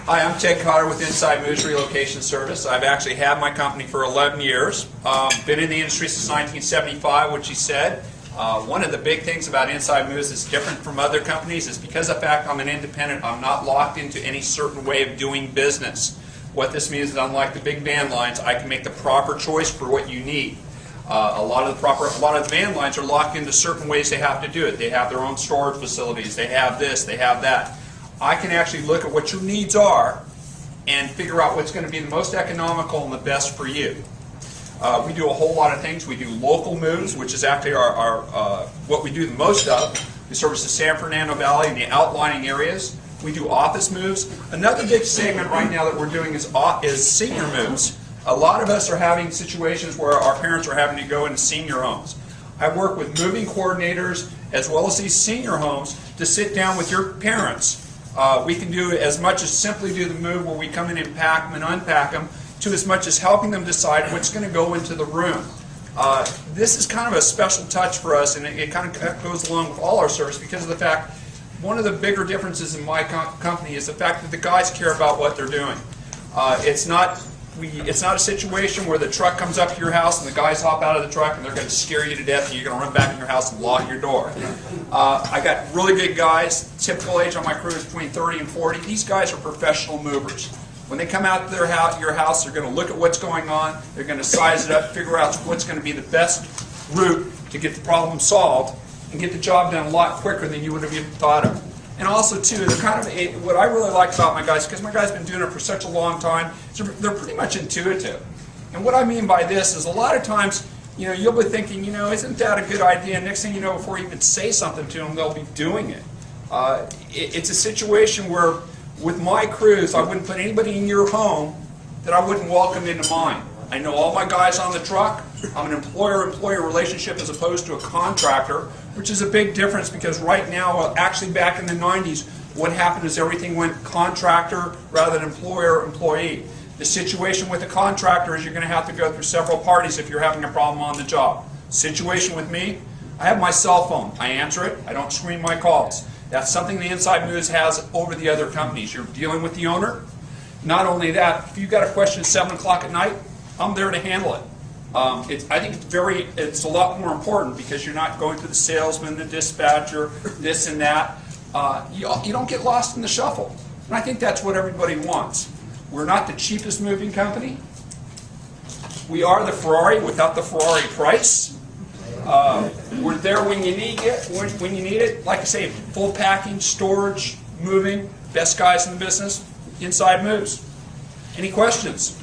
Hi, I'm Ted Cotter with Inside Moves Relocation Service. I've actually had my company for 11 years. Been in the industry since 1975, which he said. One of the big things about Inside Moves that's different from other companies is because of the fact I'm an independent, I'm not locked into any certain way of doing business. What this means is, unlike the big van lines, I can make the proper choice for what you need. A lot of the van lines are locked into certain ways they have to do it. They have their own storage facilities. They have this. They have that. I can actually look at what your needs are and figure out what's going to be the most economical and the best for you. We do a whole lot of things. We do local moves, which is actually what we do the most of. We service the San Fernando Valley and the outlying areas. We do office moves. Another big segment right now that we're doing is senior moves. A lot of us are having situations where our parents are having to go into senior homes. I work with moving coordinators as well as these senior homes to sit down with your parents. We can do as much as simply do the move where we come in and pack them and unpack them, to as much as helping them decide what's going to go into the room. This is kind of a special touch for us, and it kind of goes along with all our service because of the fact, one of the bigger differences in my company is the fact that the guys care about what they're doing. It's not a situation where the truck comes up to your house and the guys hop out of the truck and they're going to scare you to death and you're going to run back in your house and lock your door. I got really good guys. Typical age on my crew is between 30 and 40. These guys are professional movers. When they come out to your house, they're going to look at what's going on. They're going to size it up, figure out what's going to be the best route to get the problem solved and get the job done a lot quicker than you would have even thought of. And also, too, they're kind of what I really like about my guys, because my guys have been doing it for such a long time, they're pretty much intuitive. And what I mean by this is a lot of times, you'll be thinking, isn't that a good idea? And next thing you know, before you even say something to them, they'll be doing it. It's a situation where, with my crews, I wouldn't put anybody in your home that I wouldn't welcome into mine. I know all my guys on the truck. I'm an employer-employer relationship as opposed to a contractor, which is a big difference because right now, actually back in the 90s, what happened is everything went contractor rather than employer-employee. The situation with a contractor is you're going to have to go through several parties if you're having a problem on the job. Situation with me, I have my cell phone. I answer it. I don't screen my calls. That's something the Inside Moves has over the other companies. You're dealing with the owner. Not only that, if you've got a question at 7 o'clock at night, I'm there to handle it. I think it's a lot more important because you're not going to the salesman, the dispatcher, this and that. You don't get lost in the shuffle. And I think that's what everybody wants. We're not the cheapest moving company. We are the Ferrari without the Ferrari price. We're there when you need it. When you need it, like I say, full packing, storage, moving, best guys in the business. Inside Moves. Any questions?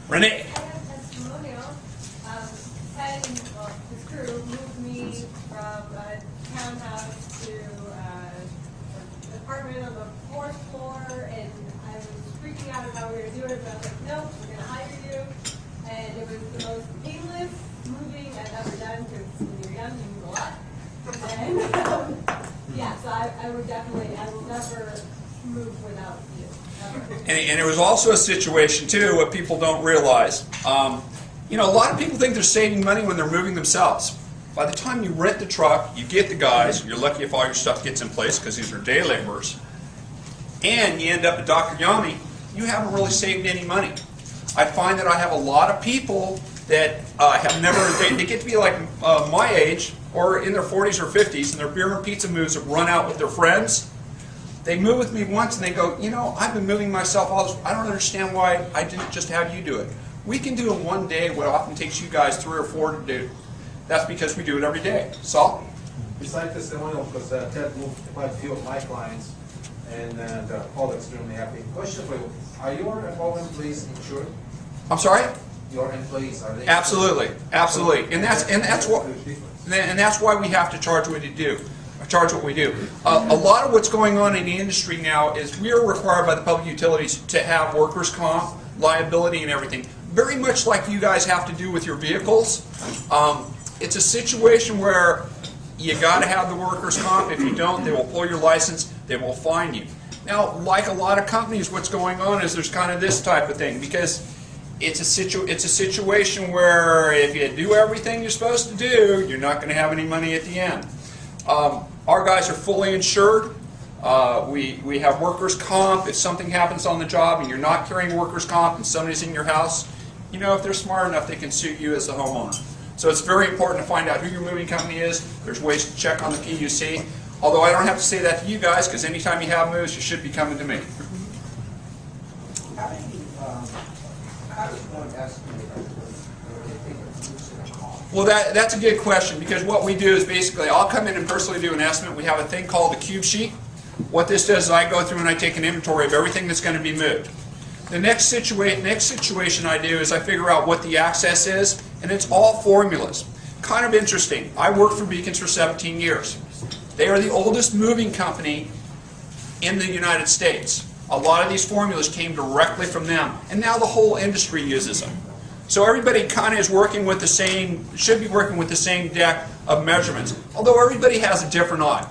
Renee. I have a testimonial. Ted and his crew moved me from a townhouse to an apartment on the 4th floor, and I was freaking out about how we were doing it, but I was like, nope, we're going to hire you. And it was the most painless moving I've ever done, because when you're young, you move a lot. And yeah, so I would definitely, I will never move without you. And it was also a situation, too, what people don't realize. A lot of people think they're saving money when they're moving themselves. By the time you rent the truck, you get the guys, you're lucky if all your stuff gets in place because these are day laborers, and you end up at Dr. Yami, you haven't really saved any money. I find that I have a lot of people that have never, they get to be like my age, or in their 40s or 50s, and their beer and pizza moves have run out with their friends. They move with me once and they go, I've been moving myself all this. I don't understand why I didn't just have you do it. We can do in one day what often takes you guys 3 or 4 to do. That's because we do it every day. Saul? Besides testimonial, because Ted moved quite a few of my clients, and they're all extremely happy. Question for you, are your employees insured? I'm sorry? Your employees, are they Absolutely, absolutely. And that's why we have to charge what we do. A lot of what's going on in the industry now is we are required by the public utilities to have workers' comp, liability, and everything. Very much like you guys have to do with your vehicles. It's a situation where you got to have the workers' comp. If you don't, they will pull your license. They will fine you. Now, like a lot of companies, what's going on is there's kind of this type of thing because it's a situation where if you do everything you're supposed to do, you're not going to have any money at the end. Our guys are fully insured. We have workers' comp. If something happens on the job and you're not carrying workers' comp and somebody's in your house, you know, if they're smart enough, they can sue you as the homeowner. So it's very important to find out who your moving company is. There's ways to check on the PUC. Although I don't have to say that to you guys, because anytime you have moves, you should be coming to me. How does one estimate what they think a move's going to cost? Well, that's a good question, because what we do is basically I'll come in and personally do an estimate. We have a thing called the cube sheet. What this does is I go through and I take an inventory of everything that's going to be moved. The next situation I do is I figure out what the access is, and it's all formulas. Kind of interesting. I worked for Beacons for 17 years. They are the oldest moving company in the United States. A lot of these formulas came directly from them, and now the whole industry uses them. So everybody kind of is working with the same, should be working with the same deck of measurements, although everybody has a different eye.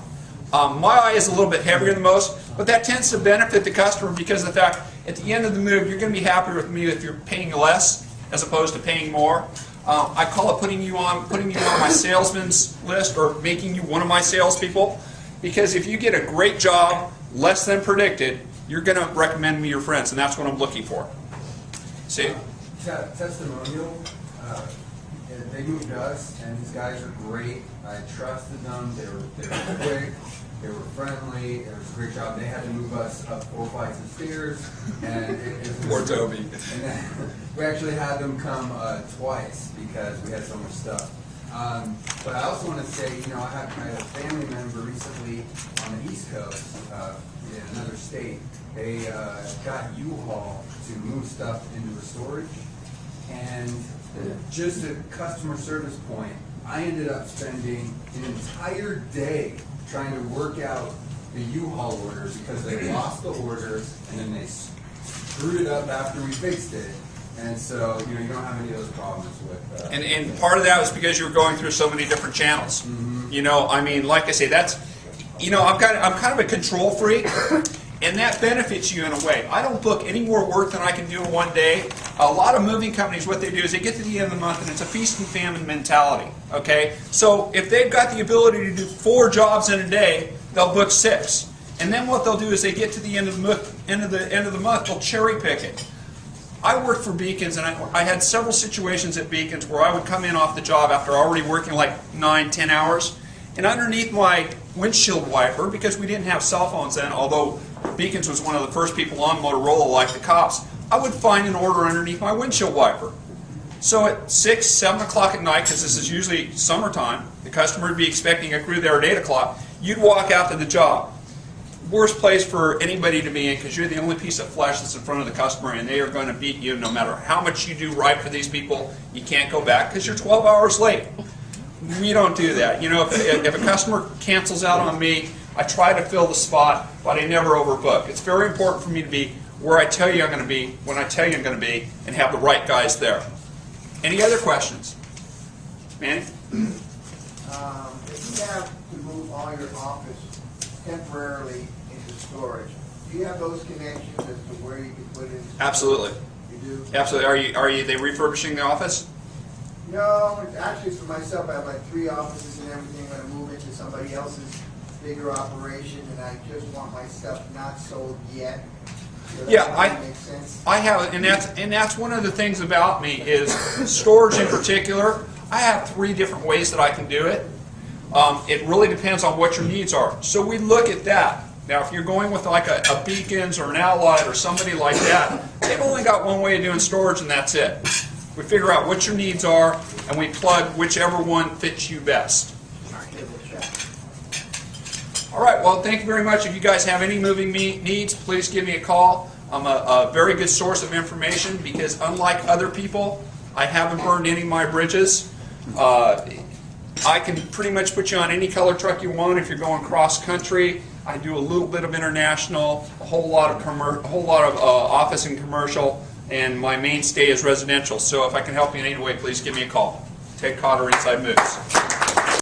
My eye is a little bit heavier than most, but that tends to benefit the customer because of the fact at the end of the move, you're going to be happier with me if you're paying less as opposed to paying more. I call it putting you on my salesman's list, or making you one of my salespeople, because if you get a great job, less than predicted, you're going to recommend me your friends, and that's what I'm looking for. See? Testimonial. They moved us, and these guys are great. I trusted them. They were quick. They were friendly. It was a great job. They had to move us up 4 flights of stairs, and Poor Toby. And then we actually had them come twice because we had so much stuff. But I also want to say, you know, I had a family member recently on the East Coast, in another state. They got U-Haul to move stuff into a storage, and just a customer service point, I ended up spending an entire day trying to work out the U-Haul orders because they lost the orders and then they screwed it up after we fixed it. And so, you know, you don't have any of those problems with... And part of that was because you were going through so many different channels. Mm-hmm. You know, I mean, like I say, that's, you know, I'm kind of a control freak, and that benefits you in a way. I don't book any more work than I can do in one day. A lot of moving companies, what they do is they get to the end of the month and it's a feast and famine mentality, okay? So if they've got the ability to do 4 jobs in a day, they'll book 6. And then what they'll do is they get to the end of the month, they'll cherry pick it. I worked for Beacons, and I had several situations at Beacons where I would come in off the job after already working like 9, 10 hours, and underneath my windshield wiper, because we didn't have cell phones then, although Beacons was one of the first people on Motorola like the cops, I would find an order underneath my windshield wiper. So at 6, 7 o'clock at night, because this is usually summertime, the customer would be expecting a crew there at 8 o'clock, you'd walk out to the job. Worst place for anybody to be in, because you're the only piece of flesh that's in front of the customer, and they are going to beat you no matter how much you do right for these people. You can't go back because you're 12 hours late. We don't do that. You know, if a customer cancels out on me, I try to fill the spot, but I never overbook. It's very important for me to be where I tell you I'm going to be, when I tell you I'm going to be, and have the right guys there. Any other questions? Manny? If you have to move all your office temporarily into storage, do you have those connections as to where you can put it? Absolutely. You do? Absolutely. Are they refurbishing the office? No, it's actually for myself. I have like 3 offices and everything. I'm going to move into somebody else's bigger operation, and I just want my stuff not sold yet. So Yeah, makes sense. I have, and that's one of the things about me is storage in particular. I have 3 different ways that I can do it. It really depends on what your needs are. So we look at that. Now, if you're going with like a Beacons or an Allied or somebody like that, they've only got one way of doing storage, and that's it. We figure out what your needs are, and we plug whichever one fits you best. All right, well, thank you very much. If you guys have any moving needs, please give me a call. I'm a very good source of information because unlike other people, I haven't burned any of my bridges. I can pretty much put you on any color truck you want if you're going cross country. I do a little bit of international, a whole lot of office and commercial, and my mainstay is residential. So if I can help you in any way, please give me a call. Ted Cotter, Inside Moves.